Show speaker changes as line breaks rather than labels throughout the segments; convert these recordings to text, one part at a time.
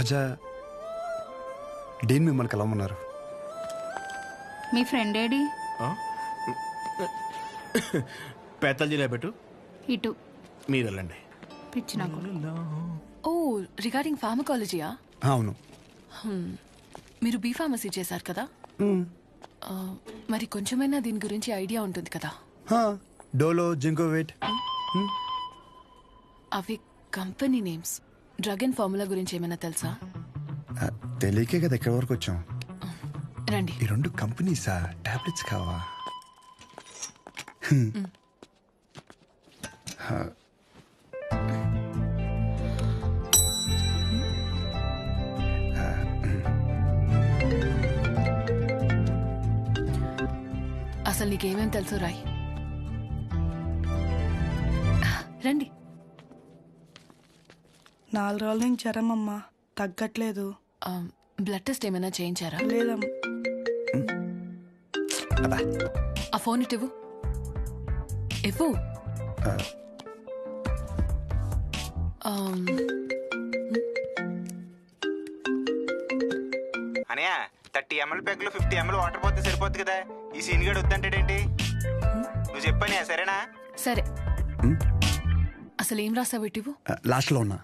సహజ డీన్ మిమ్మల్ని కలవమన్నారు.
మీ friend AD?
పేతల్జీలో పెట్టు,
ఇటు
మీరు వెళ్ళండి.
పిచ్చి నాకు.
ఓ రిగార్డింగ్ ఫార్మకాలజీయా?
అవును.
మీరు బీ ఫార్మసీ చేశారు కదా, మరి కొంచెమైనా దీని గురించి ఐడియా ఉంటుంది కదా.
డోలో, జింకోవేట్.
అవి company names. Drug and formula గురించి ఏమైనా తెలుసా?
తెలియకే కదా ఎక్కడి వరకు వచ్చాం.
రండి.
ఈ రెండు కంపెనీసా? టాబ్లెట్స్ కావా?
అసలు నీకేమేం తెలుసు రాయ్. రండి.
4 రోజుల నుంచి జ్వరం అమ్మా, తగ్గట్లేదు.
బ్లడ్ టెస్ట్ ఏమైనా చేయించారా?
లేదమ్మా.
ఆ ఫోన్ ఇటు ఇవ్వు.
అనయా 30 ml ప్యాక్లో 50 ml వాటర్ పోతే సరిపోద్ది కదా. ఈ సీన్ గడు వద్దంటాడేంటి? నువ్వు చెప్పానే, సరేనా?
సరే, అసలు ఏం రాసావు ఇటు?
లాస్ట్ లో ఉన్నా.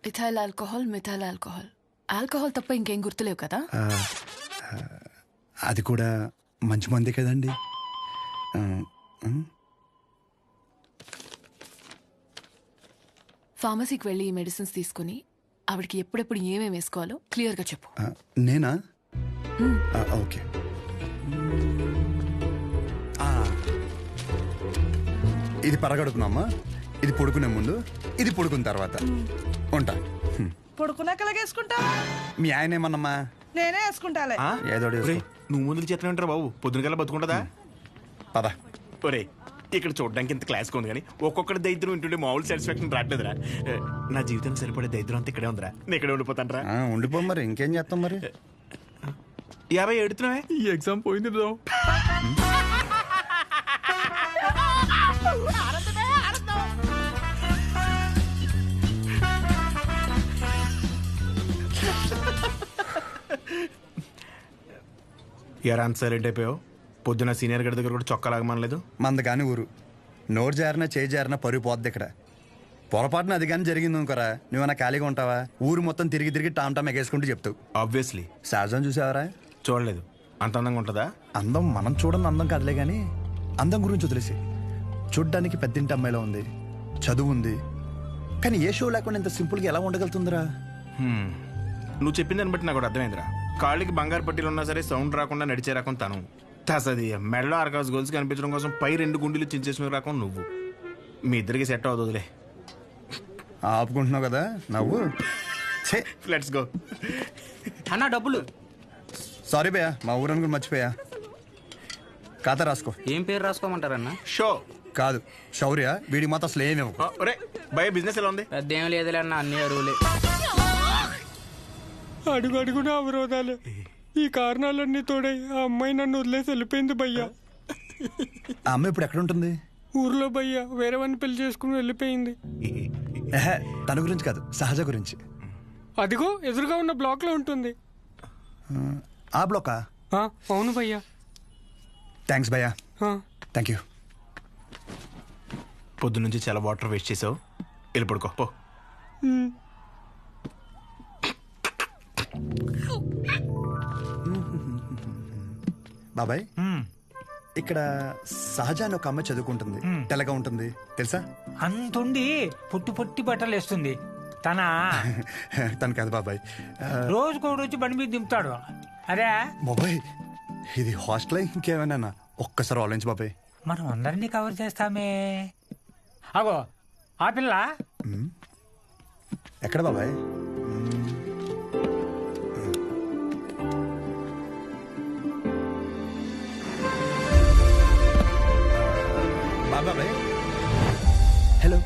Ethyl alcohol, methyl alcohol. Alcohol తప్ప ఇంకేం గుర్తులేవు కదా?
అది కూడా మంచి మంది కదండి.
ఫార్మసీకి వెళ్ళి ఈ మెడిసిన్స్ తీసుకుని ఆవిడకి ఎప్పుడెప్పుడు ఏమేమి వేసుకోవాలో క్లియర్గా చెప్పు.
నేనా? ఓకే. ఇది పరగడుపునమ్మా, ఇది పడుకునే ముందు, ఇది పడుకున్న తర్వాత. ఉంటా.
పడుకున్నాక వేసుకుంటా.
మీ ఆయన ఏమన్నమ్మా?
నేనే వేసుకుంటాలే.
ఏదో
నువ్వు ముందుకు చేతనే ఉంటారా బాబు? పొద్దున కల్లా బతుకుంటుందా?
పద.
ఒరే, ఇక్కడ చూడడానికి ఇంత క్లాస్గా ఉంది కానీ ఒక్కొక్కటి దరిద్రం వింటుంటే మామూలు సాటిస్ఫాక్షన్ రావట్లేదురా. నా జీవితం సరిపడే దరిద్రం అంతా ఇక్కడే ఉందిరా. నేను ఇక్కడే ఉండిపోతాను రా.
ఉండిపో మరి, ఇంకేం చేస్తాం మరి.
50 ఎడుతున్నావే? ఈ ఎగ్జామ్ పోయింది బ్రో. ఎరా అంత సైలెంట్ అయిపోయావు? పొద్దున సీనియర్ గడి దగ్గర కూడా చొక్కా లాగమనలేదు.
మంద కానీ ఊరు నోరు జారినా చేయి జారినా పరుగు పోద్ది ఇక్కడ. పొరపాటున అది కానీ జరిగింది అనుకోరా, నువ్వన్నా ఖాళీగా ఉంటావా? ఊరు మొత్తం తిరిగి తిరిగి టామ్ టామ్ ఎగేసుకుంటూ చెప్తావు.
ఆబ్వియస్లీ.
సహజం చూసావరా?
చూడలేదు. అంత అందంగా ఉంటుందా?
అందం మనం చూడని అందం కాదులే కానీ అందం గురించి వదిలేసి. చూడ్డానికి పెద్దింటి అమ్మాయిలో ఉంది, చదువు ఉంది, కానీ ఏ షో లేకుండా ఇంత సింపుల్గా ఎలా ఉండగలుగుతుందిరా?
నువ్వు చెప్పిన దాన్ని బట్టి నాకు కూడా అర్థమైందిరా. కాళ్ళకి బంగారు పట్టీలు ఉన్నా సరే సౌండ్ రాకుండా నడిచే రకం తను. తసది మెడలో ఆర్కాస్ గోల్స్ కనిపించడం కోసం పై 2 గుండెలు చించేసిన రకం నువ్వు. మీ ఇద్దరికి సెట్ అవుతుందిలే.
ఆపుకుంటున్నావు కదా నవ్వు.
Let's go.
అన్న డబ్బులు.
సారీ భయ్యా, మా ఊరని కూడా మర్చిపోయా. ఖాతా రాసుకో.
ఏం పేరు రాసుకోమంటారన్న?
షో కాదు, శౌర్య. వీడి మాత్రం అసలు ఏమి
భయ బిజినెస్ ఎలా ఉంది?
పెద్ద ఏం లేదులే అన్న, అన్ని అరువులే.
అడుగు అడుగున అవరోధాలే. ఈ కారణాలన్నీ తోడై ఆ అమ్మాయి నన్ను వదిలేసి వెళ్ళిపోయింది భయ్యా.
ఆ అమ్మాయి ఇప్పుడు ఎక్కడ ఉంటుంది?
ఊర్లో భయ్యా, వేరే వాడిని పెళ్లి చేసుకుని వెళ్ళిపోయింది.
తన గురించి కాదు, సహజ గురించి.
అదిగో ఎదురుగా ఉన్న బ్లాక్ లో ఉంటుంది.
ఆ బ్లాకా?
అవును భయ్యా.
థ్యాంక్స్ భయ్యా. Thank you.
పొద్దు నుంచి చాలా వాటర్ వేస్ట్ చేసావు, వెళ్ళి పడుకో పో.
బాబాయ్, ఇక్కడ సహజ అని ఒక అమ్మాయి చదువుకుంటుంది, తెల్లగా ఉంటుంది తెలుసా?
అంతుండి పొట్టి పొట్టి బట్టలు వేస్తుంది.
తను కాదు బాబాయ్,
రోజుకో రోజు బండి మీద దింపుతాడు. అరే
బాబాయ్, ఇది హాస్టల్ ఇంకేమైనా? ఒక్కసారి ఆలోచించు బాబాయ్.
మనం అందరినీ కవర్ చేస్తామే. అగో ఆ పిల్ల
ఎక్కడ బాబాయ్? బాబాయ్ హలో,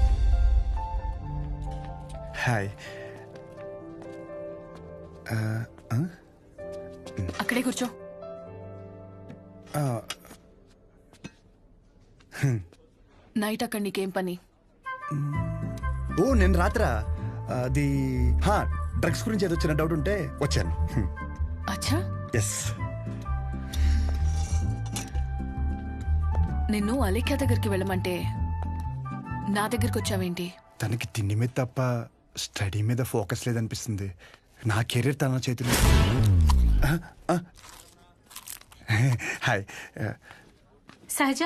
హాయ్.
అక్కడే కూర్చో. నైట్ అక్కడ నీకేం పని?
ఓ నేను రాత్రా అది డ్రగ్స్ గురించి ఏదో చిన్న డౌట్ ఉంటే వచ్చాను.
అచ్చా
ఎస్.
నిన్ను అలేఖ్య దగ్గరికి వెళ్ళమంటే నా దగ్గరికి వచ్చావేంటి?
తనకి తిండి మీద తప్ప స్టడీ మీద ఫోకస్ లేదనిపిస్తుంది. నా కెరీర్ తన చేతిలో. హాయ్.
సహజ,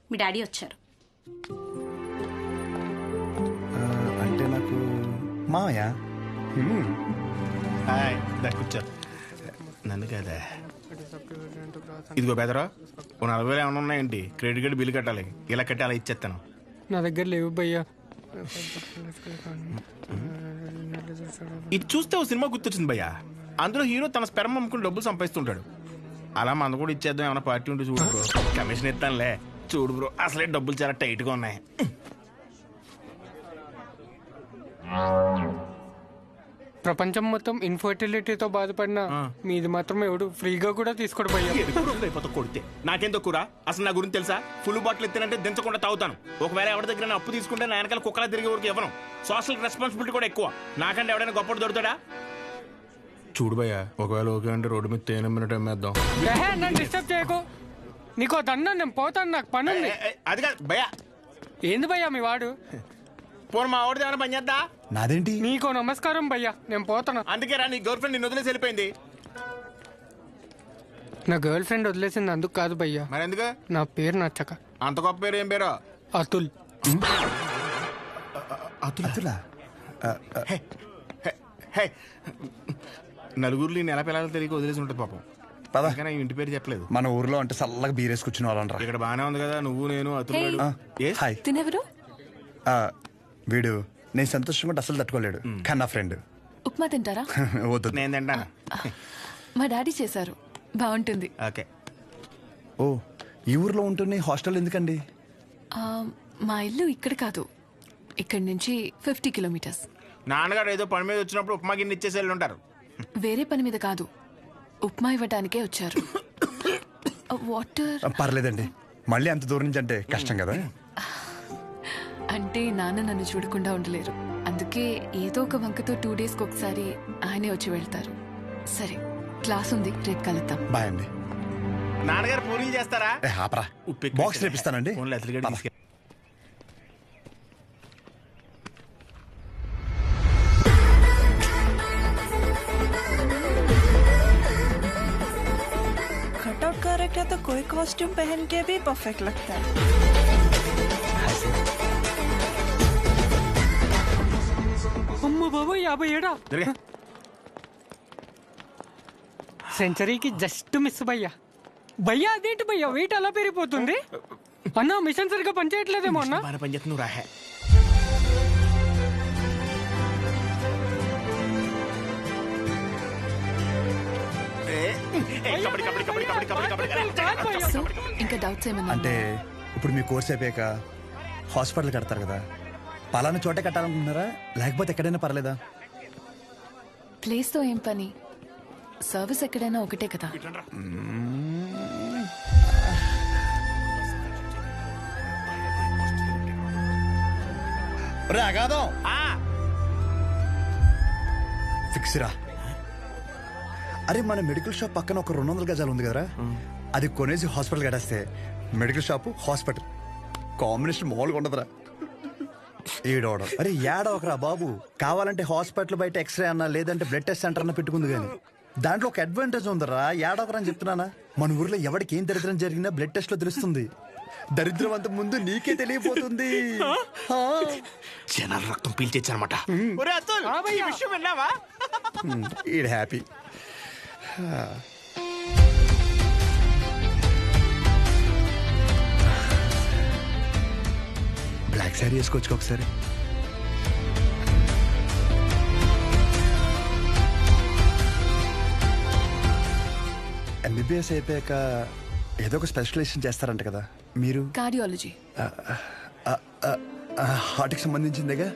మీ డాడీ వచ్చారు.
అంటే నాకు మామయ్య.
హాయ్, కూర్చో. నన్ను కదా. ఇదిగో బెదరా, ఓ 40,000 ఏమైనా ఉన్నాయండి? క్రెడిట్ కార్డు బిల్లు కట్టాలి. ఇలా కట్టి అలా ఇచ్చేస్తాను.
నా దగ్గర లేవు భయ్యా.
ఇది చూస్తే ఓ సినిమా గుర్తొచ్చింది భయ్యా. అందులో హీరో తన స్పెర్మ్ అమ్ముకుని డబ్బులు సంపాదిస్తుంటాడు. అలా మన కూడా ఇచ్చేద్దాం, ఏమైనా పార్టీ ఉంటే చూడు బ్రో. కమిషన్ ఇస్తానులే. చూడు బ్రో, అసలే డబ్బులు చాలా టైట్గా ఉన్నాయి.
ప్రపంచం మొత్తం ఇన్ఫర్టిలిటీతో బాధపడిన మీది మాత్రం ఎవడు ఫ్రీగా కూడా తీసుకోడు భయ్యా.
అయిపోతా కొడితే నాకేం తక్కువ. అసలు నా గురించి తెలుసా? ఫుల్ బాటిల్ ఎత్తినంటే దించకుండా తాగుతాను. ఒకవేళ ఎవరి దగ్గర అప్పు తీసుకుంటే నా వెనకాల కుక్కలా తిరిగే వరకు ఇవ్వను. సోషల్ రెస్పాన్సిబిలిటీ కూడా ఎక్కువ. నాకంటే ఎవడైనా గొప్పడు దొరుకుతాడా? చూడు భయ్యా, ఒకవేళ ఓకే అంటే రోడ్డు మీద తేనె మినిట్ అమ్మేద్దాం.
నన్ను డిస్టర్బ్ చేయకు. నీకో దన్నా, నేను పోతాను, నాకు పని ఉంది.
అది కాదు భయ్యా.
ఏంది భయ్యా మీ వాడు?
పోను మా వాడిది ఏమైనా పని చేద్దా?
నాదేంటి?
నీకో నమస్కారం భయ్యా, నేను పోతాను.
అందుకే రా, నీ గర్ల్ ఫ్రెండ్ నిన్ను వదిలేసి వెళ్ళిపోయింది.
నా గర్ల్ ఫ్రెండ్ వదిలేసింది అందుకు కాదు భయ్యా.
మరి ఎందుకు?
నా పేరు నచ్చక.
అంత గొప్ప పేరు ఏం పేరు?
అతుల్.
అతులా?
నలుగురిలో నెల పిల్లలు తెలియక వదిలేసి ఉంటుంది పాపం.
పద.
కానీ ఇంటి పేరు చెప్పలేదు.
మన ఊర్లో అంటే చల్లగా బీరేసి కూర్చుని వాళ్ళనరా.
ఇక్కడ బానే ఉంది కదా, నువ్వు నేను అతను.
హాయ్.
తినెవరు?
వీడు నేను సంతోషంగా ఉంటే అసలు తట్టుకోలేడు, కానీ నా ఫ్రెండ్.
ఉప్మా తింటారా?
వద్దు.
నేను తింటాను.
మా డాడీ చేశారు, బాగుంటుంది.
ఓకే.
ఓ, ఈ ఊర్లో ఉంటున్న హాస్టల్ ఎందుకండి?
ఆ, మా ఇల్లు ఇక్కడ కాదు, ఇక్కడి నుంచి 50 కిలోమీటర్స్.
నాన్నగారు ఏదో పని మీద వచ్చినప్పుడు ఉప్మా గిన్నె ఇచ్చేసి వెళ్ళి ఉంటారు.
వేరే పని మీద కాదు, ఉప్మా ఇవ్వడానికే వచ్చారు. వాటర్
పర్లేదండి, మళ్ళీ అంత దూరం నుంచి అంటే కష్టం కదా.
అంటే నాన్న నన్ను చూడకుండా ఉండలేరు, అందుకే ఏదో ఒక వంకతో 2 డేస్కి ఒకసారి ఆయనే వచ్చి వెళ్తారు. సరే, క్లాస్ ఉంది, రేపు కలుద్దాం.
బాయ్ అండి.
నాన్నగారు పూరీలు చేస్తారా?
ఆపరా, బాక్స్ రేపిస్తానండి.
कटआउट करेक्ट है तो कोई कॉस्ट्यूम पहन के भी परफेक्ट लगता है.
అమ్మ బాబు 57. సెంచరీకి జస్ట్ మిస్ భయ్యా. భయ్యా అదేంటి భయ్యా, వెయిట్ అలా పెరిగిపోతుంది? అన్న మిషన్ సరిగ్గా పనిచేయట్లేదేమో అన్న.
పని చేస్తు నువ్వు రాహే.
సో ఇంకా డౌట్స్ ఏమన్నా?
అంటే ఇప్పుడు మీ కోర్స్ అయిపోయాక హాస్పిటల్ కడతారు కదా, పలానా చోటే కట్టాలనుకుంటున్నారా లేకపోతే ఎక్కడైనా పర్లేదా?
ప్లేస్ తో ఏం పని, సర్వీస్ ఎక్కడైనా ఒకటే కదా.
అగాదం ఫిక్స్ రా. అరే, మన మెడికల్ షాప్ పక్కన ఒక 200 గజాలు ఉంది కదరా, అది కొనేసి హాస్పిటల్ కట్టేస్తే మెడికల్ షాప్ హాస్పిటల్ కాంబినేషన్ మామూలుగా ఉండదురా. ఏడవడం అరే ఏడవకరా బాబు, కావాలంటే హాస్పిటల్ బయట ఎక్స్రే అన్నా లేదంటే బ్లడ్ టెస్ట్ సెంటర్ అన్న పెట్టుకుంది, కానీ దాంట్లో ఒక అడ్వాంటేజ్ ఉందరా. ఏడవకరా అని చెప్తున్నానా. మన ఊర్లో ఎవరికి ఏం దరిద్రం జరిగినా బ్లడ్ టెస్ట్ లో తెలుస్తుంది. దరిద్రం అంత ముందు నీకే తెలియపోతుంది.
జనాల రక్తం పీల్చేచ్చనమాట.
ఈడ్ హ్యాపీ. బ్లాక్ శారీ వేసుకోవచ్చు ఒకసారి. ఎంబీబీఎస్ అయిపోయాక ఏదో ఒక స్పెషలైజేషన్ చేస్తారంట కదా మీరు?
కార్డియాలజీ.
హార్ట్కి సంబంధించిందేగా.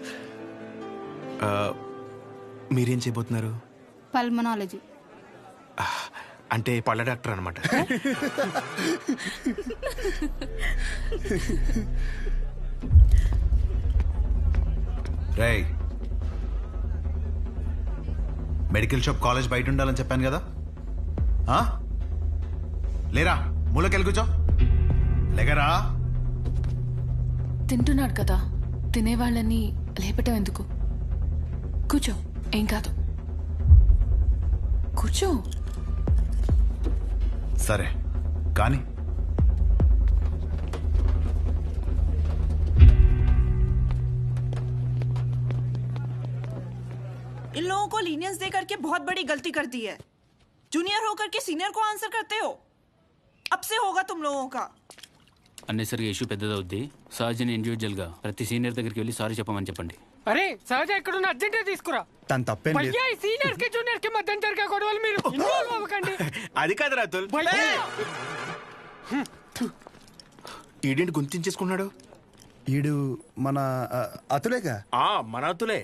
మీరేం చేయబోతున్నారు?
పల్మనాలజీ.
అంటే పళ్ళ డాక్టర్ అనమాట.
మెడికల్ షాప్ కాలేజ్ బయట ఉండాలని చెప్పాను కదా ఆ? లేరా మూలకెళ్ళి కూర్చో లేకరా.
తింటున్నాడు కదా, తినేవాళ్ళని లేపటం ఎందుకు? కూర్చో, ఏం కాదు. కూర్చో.
సరే కానీ
इन लोगों को लीनियंस दे करके बहुत बड़ी गलती कर दी है। जूनियर होकर के सीनियर को आंसर करते हो। अब से होगा तुम लोगों का।
అన్నెసరిగా ఇష్యూ పెద్దదవుద్ది. సహజని ఇండివిజువల్గా ప్రతి సీనియర్ దగ్గరికి వెళ్ళి సారీ చెప్పమని చెప్పండి.
అరే సహజ ఎక్కడున్న అర్జెంట్ తీసుకురా.
తను తప్పేం లేదు.
భయ్యా ఈ సీనియర్ కి జూనియర్ కి మధ్య జరిగే గొడవలు మీరు ఇన్వాల్వ్ అవ్వకండి.
అది కాదు రాతుల్. ఈడేంటి గుంతించేసుకున్నాడు?
ఈడు మన అతులేగా.
మన అతులే.